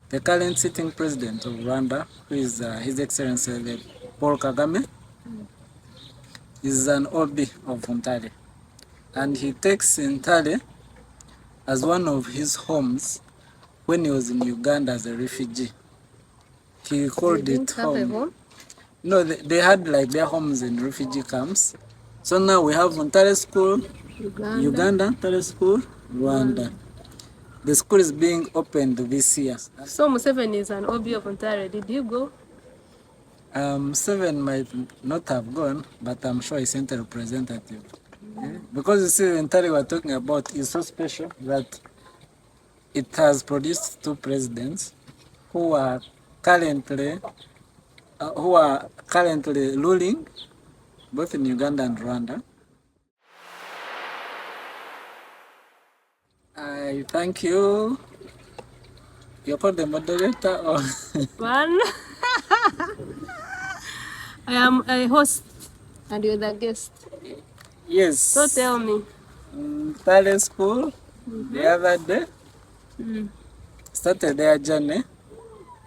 the current sitting president of Rwanda, who is His Excellency Paul Kagame, is an OB of Ntare. And he takes Ntare as one of his homes when he was in Uganda as a refugee. He called it home. No, they had like their homes in refugee camps. So now we have Ntare School, Uganda, Ntare School, Rwanda. The school is being opened this year. So Museveni is an OB of Ntare. Did you go? Seven might not have gone, but I'm sure he sent a representative. Because you see, Ntare we're talking about is so special that it has produced two presidents who are currently ruling both in Uganda and Rwanda. I thank you. You're called the moderator or One. I am a host and you're the guest. yes. So tell me. Ntare School the other day started their journey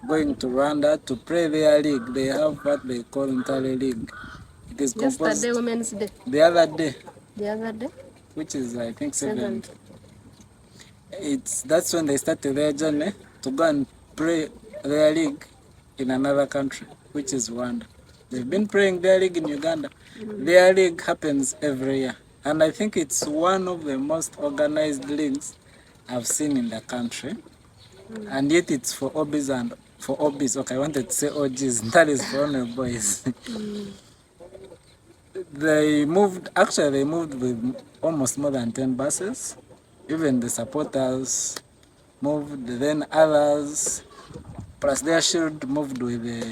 going to Rwanda to play their league. They have what they call Ntare League. It is composed Yesterday, Women's Day. the other day. The other day? Which is I think 7th. That's when they started their journey to go and play their league in another country, which is Rwanda. They've been playing their league in Uganda. Their league happens every year. And I think it's one of the most organized leagues I've seen in the country. And yet it's for OBs and for OBs. Okay, I wanted to say OGs. That is for only boys. They moved with almost more than 10 buses. Even the supporters moved, then others, plus their shield moved with the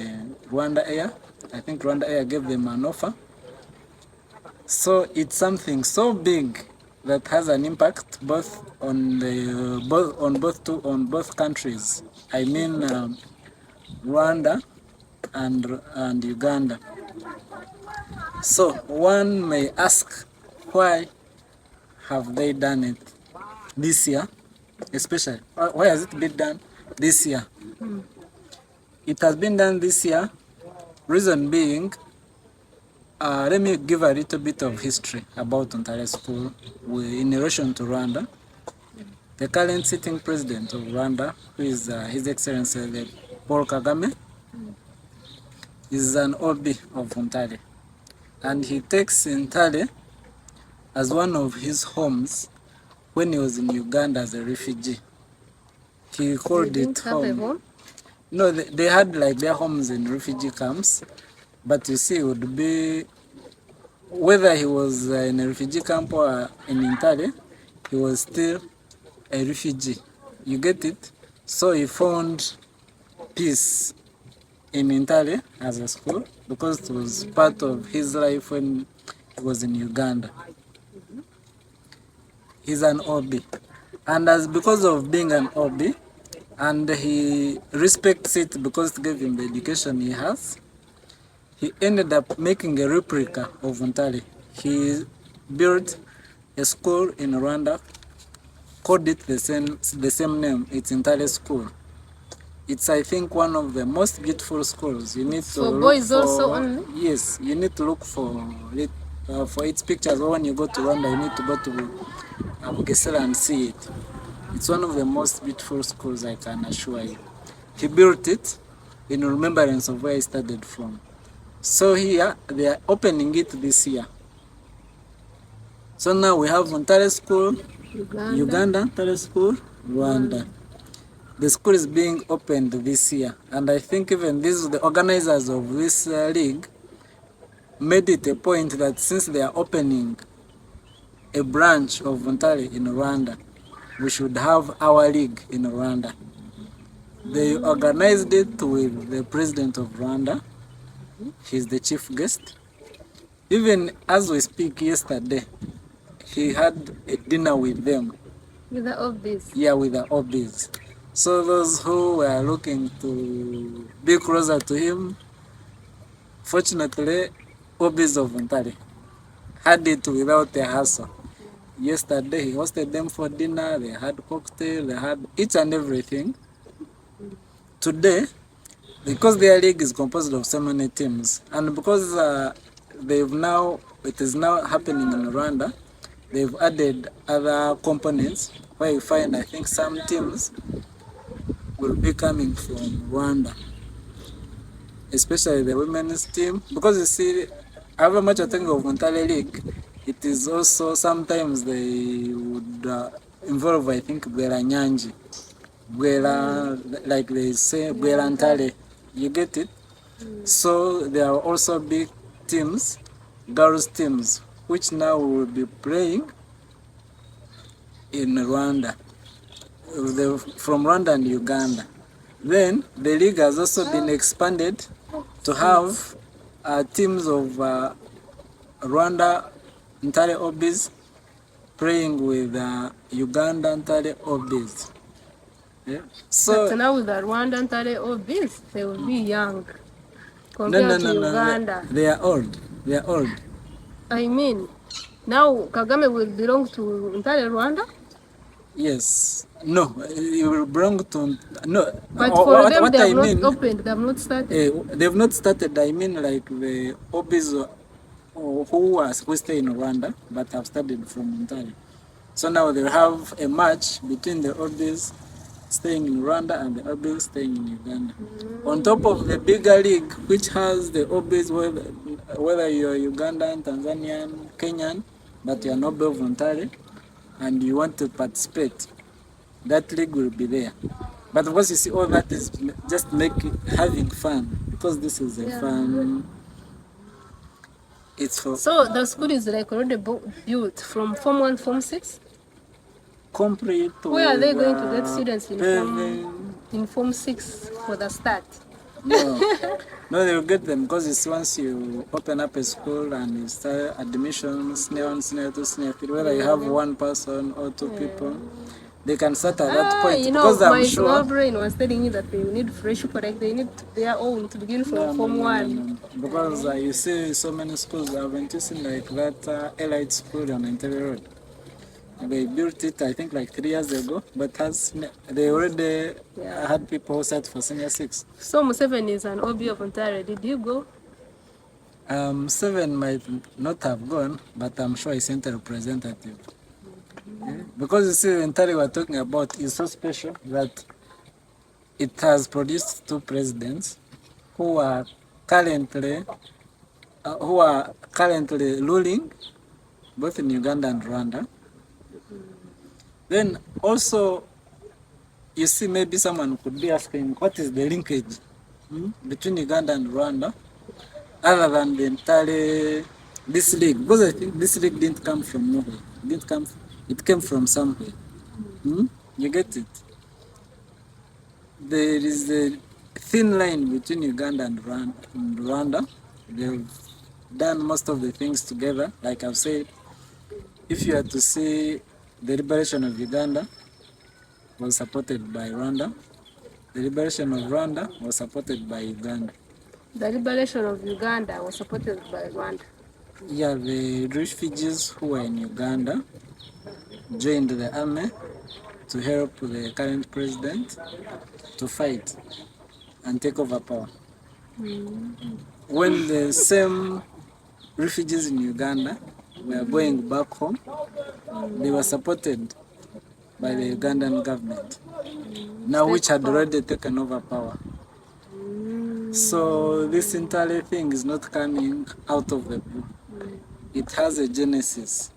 Rwanda Air. I think Rwanda Air gave them an offer. So it's something so big that has an impact both on both countries. I mean Rwanda and Uganda. So one may ask, why have they done it this year? Especially, why has it been done this year? It has been done this year. Reason being, let me give a little bit of history about Ntare School in relation to Rwanda. The current sitting president of Rwanda, who is His Excellency Paul Kagame, is an OB of Ntare. And he takes Ntare as one of his homes when he was in Uganda as a refugee. He called it home. No, they had like their homes in refugee camps, but you see, it would be whether he was in a refugee camp or in Ntare, he was still a refugee. You get it? So he found peace in Ntare as a school because it was part of his life when he was in Uganda. He's an OB. And because of being an OB, and he respects it because it gave him the education he has, he ended up making a replica of Ntare. He built a school in Rwanda, called it the same name. It's Ntare School. It's, I think, one of the most beautiful schools. You need to for boys also only? Yes, you need to look for it, for its pictures. Or when you go to Rwanda, you need to go to Bugesera and see it. It's one of the most beautiful schools, I can assure you. He built it in remembrance of where he started from. So here, they are opening it this year. So now we have Ntare School, Uganda, Ntare School, Rwanda. The school is being opened this year. And I think even the organizers of this league made it a point that since they are opening a branch of Ntare in Rwanda, we should have our league in Rwanda. They organized it with the president of Rwanda. He's the chief guest. Even as we speak, yesterday, he had a dinner with them. With the OBs? Yeah, with the OBs. So those who were looking to be closer to him, fortunately, OBs of Ntare had it without a hassle. Yesterday, he hosted them for dinner. They had cocktail. They had each and everything. today, because their league is composed of so many teams, and because it is now happening in Rwanda, they've added other components where you find, I think, some teams will be coming from Rwanda, especially the women's team. Because you see, however much I think of Ntare League, it is also sometimes they would involve, I think, Bwera Nyanji. Bwera, like they say, Bwera Ntare. You get it? So there are also big teams, girls teams, which now will be playing in Rwanda, from Rwanda and Uganda. Then the league has also been expanded to have teams of Rwanda Ntare Obis playing with Uganda Ntare Obis. Yeah. But now with the Rwanda Ntare Obis, they will be young compared to Uganda. They are old. They are old. I mean, now Kagame will belong to Ntare Rwanda? Yes. No, it will belong to no. But for them, they have not opened. They have not started. They have not started. I mean, like the Obis who stay in Rwanda but have studied from Ntare. So now they have a match between the Obis staying in Rwanda and the Obis staying in Uganda. On top of the bigger league, which has the Obis, whether you're Ugandan, Tanzanian, Kenyan, but you're not of Ntare, and you want to participate, that league will be there. But of course, you see, all that is just having fun, because this is a fun. It's for. So the school is like already built from Form 1, Form 6? Complete. Where are they going to get students in Form 6 for the start? No, they'll get them, because it's once you open up a school and you start admissions, senior 1, senior 2, senior 3, whether you have one person or two people, they can start at that point. You know, my small brain was telling you that they need fresh correct, they need their own to begin from Form 1. Because you see so many schools, I've been using like that elite school on Ntare Road. They built it, I think, like 3 years ago, but they already had people who sat for senior 6. So Museveni is an OB of Ntare. Did you go? 7 might not have gone, but I'm sure he sent a representative. Okay? Because you see, Ntare we're talking about is so special that it has produced 2 presidents who are currently ruling both in Uganda and Rwanda. Then also, you see, maybe someone could be asking, what is the linkage between Uganda and Rwanda, other than the entire this league? Because I think this league didn't come from nowhere. It came from somewhere. You get it? There is a thin line between Uganda and Rwanda. They've done most of the things together. Like I've said, if you are to see, the liberation of Uganda was supported by Rwanda. The liberation of Rwanda was supported by Uganda. The liberation of Uganda was supported by Rwanda. Yeah, the refugees who were in Uganda joined the army to help the current president to fight and take over power. When the same refugees in Uganda were going back home, they were supported by the Ugandan government, now which had already taken over power. So this entire thing is not coming out of the blue. It has a genesis.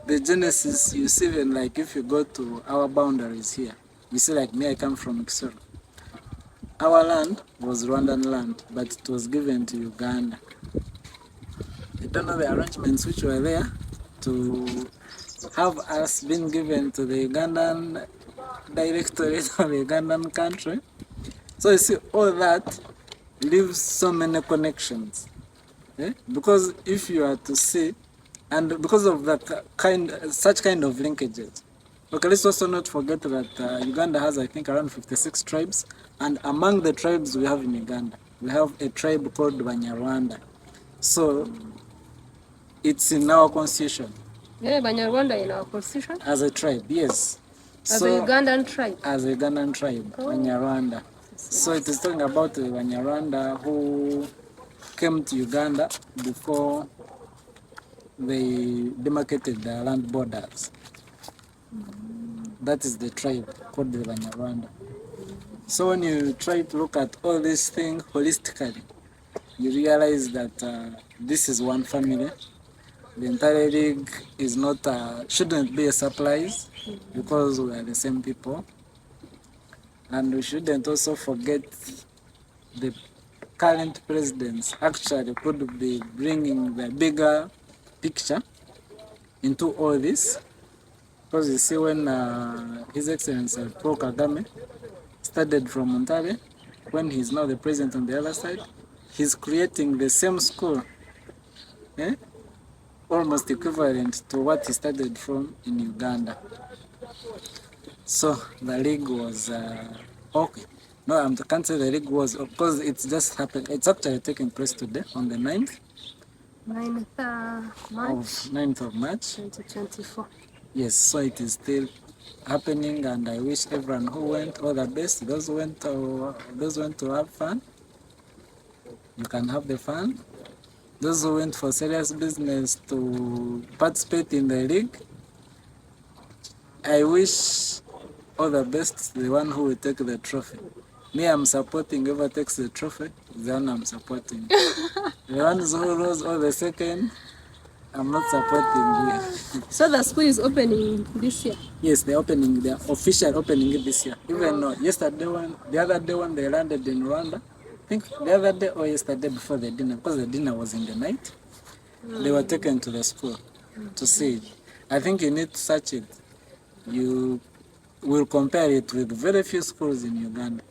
The genesis, you see, even like if you go to our boundaries here, you see, like me, I come from Kisoro. Our land was Rwandan land, but it was given to Uganda. I don't know the arrangements which were there to have us been given to the Ugandan directorate of the Ugandan country. So you see, all that leaves so many connections. Okay? Because if you are to see, and because of that such kind of linkages. Okay, let's also not forget that Uganda has, I think, around 56 tribes, and among the tribes we have in Uganda, we have a tribe called Banyarwanda. So it's in our constitution. Yeah, Banyarwanda in our constitution? As a tribe, yes. As a Ugandan tribe. As a Ugandan tribe, Banyarwanda. So it is talking about the Banyarwanda who came to Uganda before they demarcated the land borders. That is the tribe called the Banyarwanda. So when you try to look at all these things holistically, you realize that this is one family. The entire league is not shouldn't be a surprise because we are the same people, and we shouldn't also forget the current presidents actually could be bringing the bigger picture into all this, because you see when His Excellency Paul Kagame started from Ntare, when he's now the president on the other side, he's creating the same school, eh? Almost equivalent to what he started from in Uganda. So the league was okay. No, I can't say the league was, because it's just happened. It's actually taking place today on the 9th. 9th of March 2024. Yes, so it is still happening, and I wish everyone who went all the best. Those who went to have fun, you can have the fun. Those who went for serious business to participate in the league, I wish all the best to the one who will take the trophy. Me, I'm supporting whoever takes the trophy, the one I'm supporting. The ones who rose all the second, I'm not supporting you. So the school is opening this year? Yes, they're opening, the official opening it this year. Even the other day when they landed in Rwanda, I think the other day or yesterday before the dinner, because the dinner was in the night, they were taken to the school to see it. I think you need to search it. You will compare it with very few schools in Uganda.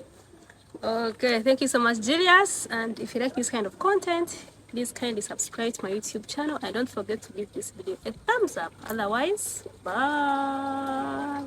Okay, thank you so much, Julius. And if you like this kind of content, please kindly subscribe to my YouTube channel and don't forget to give this video a thumbs up. Otherwise, bye.